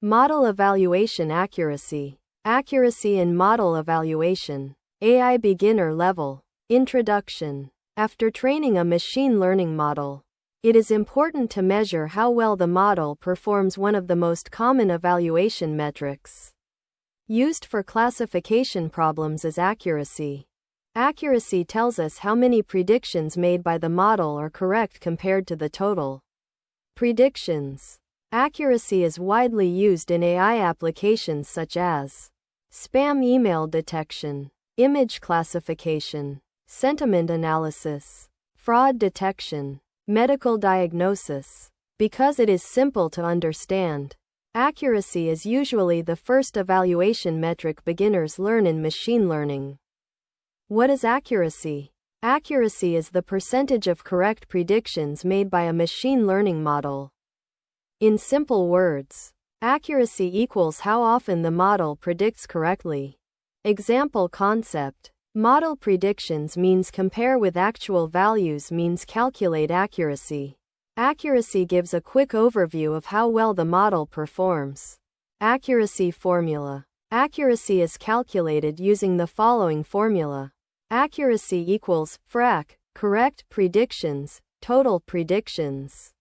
Model evaluation accuracy. Accuracy in model evaluation. AI beginner level. Introduction. After training a machine learning model, it is important to measure how well the model performs. One of the most common evaluation metrics used for classification problems is accuracy. Accuracy tells us how many predictions made by the model are correct compared to the total predictions. Accuracy is widely used in AI applications such as spam email detection, image classification, sentiment analysis, fraud detection, medical diagnosis. Because it is simple to understand, accuracy is usually the first evaluation metric beginners learn in machine learning. What is accuracy? Accuracy is the percentage of correct predictions made by a machine learning model. In simple words, accuracy equals how often the model predicts correctly. Example concept. Model predictions means compare with actual values means calculate accuracy. Accuracy gives a quick overview of how well the model performs. Accuracy formula. Accuracy is calculated using the following formula. Accuracy equals FRAC, correct predictions, total predictions,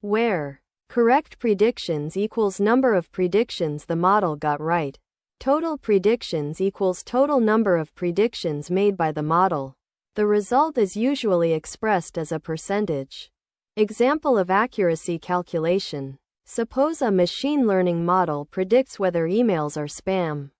where correct predictions equals number of predictions the model got right. Total predictions equals total number of predictions made by the model. The result is usually expressed as a percentage. Example of accuracy calculation. Suppose a machine learning model predicts whether emails are spam.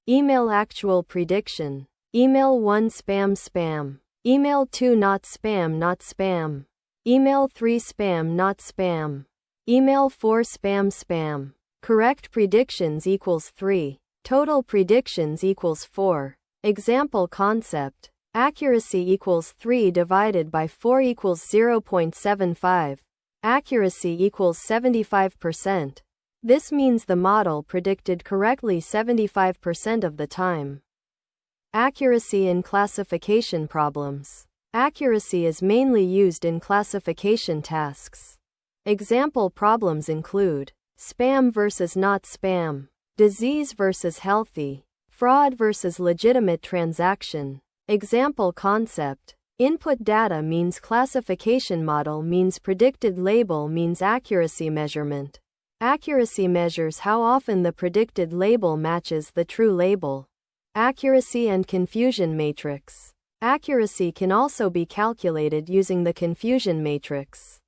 Email actual prediction. Email 1 spam. Email 2 not spam. Email 3 spam not spam. Email 4 spam. Correct predictions equals 3. Total predictions equals 4. Example concept. Accuracy equals 3 divided by 4 equals 0.75. Accuracy equals 75%. This means the model predicted correctly 75% of the time. Accuracy in classification problems. Accuracy is mainly used in classification tasks. Example problems include spam versus not spam, disease versus healthy, fraud versus legitimate transaction. Example concept. Input data means classification model means predicted label means accuracy measurement. Accuracy measures how often the predicted label matches the true label. Accuracy and confusion matrix. Accuracy can also be calculated using the confusion matrix.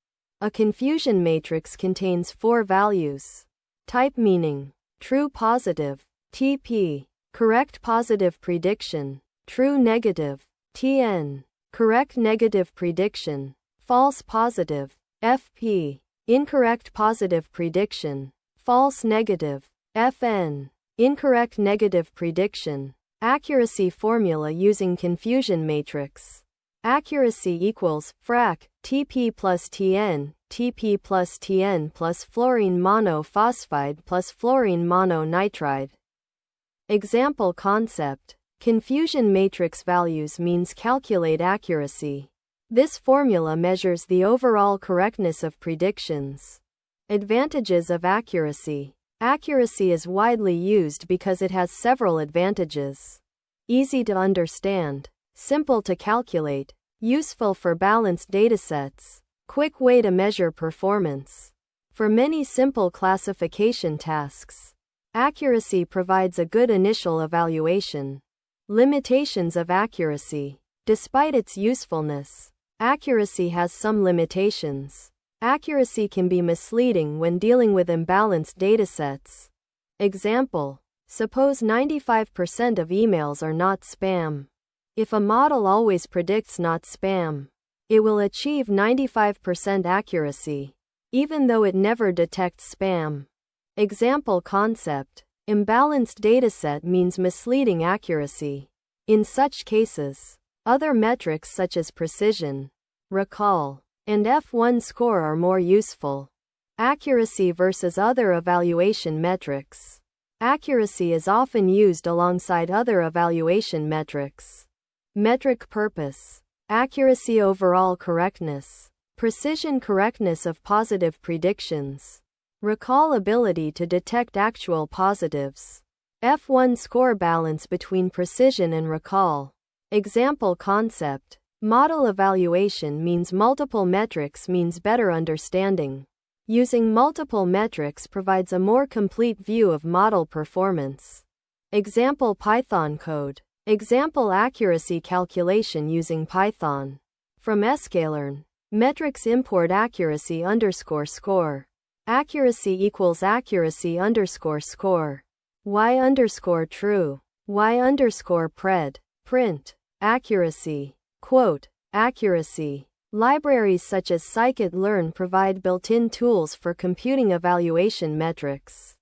A confusion matrix contains 4 values. Type meaning. True positive. TP. Correct positive prediction. True negative. TN. Correct negative prediction. False positive. FP. Incorrect positive prediction. False negative. FN. Incorrect negative prediction. Accuracy formula using confusion matrix. Accuracy equals FRAC, TP plus TN plus fluorine monophosphide plus fluorine mononitride. Example concept. Confusion matrix values means calculate accuracy. This formula measures the overall correctness of predictions. Advantages of accuracy. Accuracy is widely used because it has several advantages. Easy to understand, simple to calculate, useful for balanced datasets, quick way to measure performance. For many simple classification tasks, accuracy provides a good initial evaluation. Limitations of accuracy. Despite its usefulness, accuracy has some limitations. Accuracy can be misleading when dealing with imbalanced datasets. Example. Suppose 95% of emails are not spam. If a model always predicts not spam, it will achieve 95% accuracy, even though it never detects spam. Example concept. Imbalanced dataset means misleading accuracy. In such cases, other metrics such as precision, recall, and F1 score are more useful. Accuracy versus other evaluation metrics. Accuracy is often used alongside other evaluation metrics. Metric purpose. Accuracy overall correctness. Precision correctness of positive predictions. Recall ability to detect actual positives. F1 score balance between precision and recall. Example concept. Model evaluation means multiple metrics means better understanding. Using multiple metrics provides a more complete view of model performance. Example Python code. Example accuracy calculation using Python. From sklearn. Metrics import accuracy underscore score. Accuracy equals accuracy underscore score. Y underscore true. Y underscore pred. Print. Accuracy. Quote. Accuracy. Libraries such as scikit-learn provide built-in tools for computing evaluation metrics.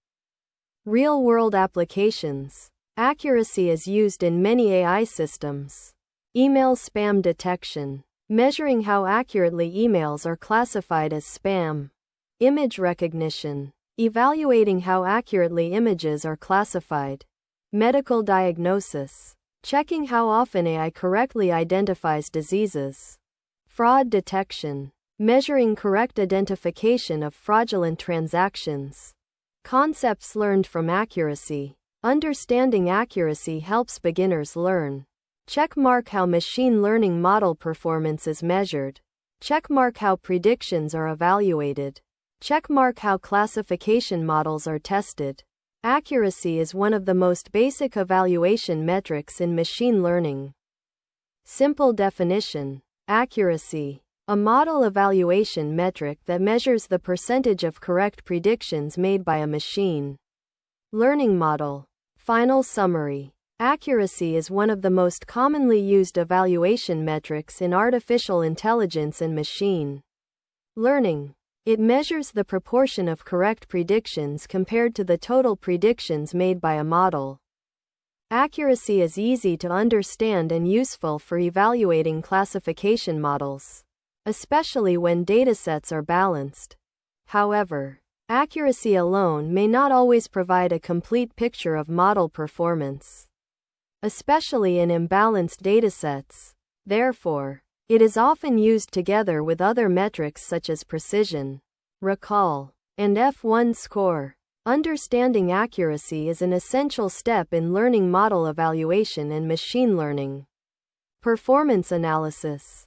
Real-world applications. Accuracy is used in many AI systems. Email spam detection. Measuring how accurately emails are classified as spam. Image recognition. Evaluating how accurately images are classified. Medical diagnosis. Checking how often AI correctly identifies diseases. Fraud detection. Measuring correct identification of fraudulent transactions. Concepts learned from accuracy. Understanding accuracy helps beginners learn. Checkmark how machine learning model performance is measured. Checkmark how predictions are evaluated. Checkmark how classification models are tested. Accuracy is one of the most basic evaluation metrics in machine learning. Simple definition. Accuracy. A model evaluation metric that measures the percentage of correct predictions made by a machine learning model. Final summary. Accuracy is one of the most commonly used evaluation metrics in artificial intelligence and machine learning. It measures the proportion of correct predictions compared to the total predictions made by a model. Accuracy is easy to understand and useful for evaluating classification models, especially when datasets are balanced. However, accuracy alone may not always provide a complete picture of model performance, especially in imbalanced datasets. Therefore, it is often used together with other metrics such as precision, recall, and F1 score. Understanding accuracy is an essential step in learning model evaluation and machine learning. Performance analysis.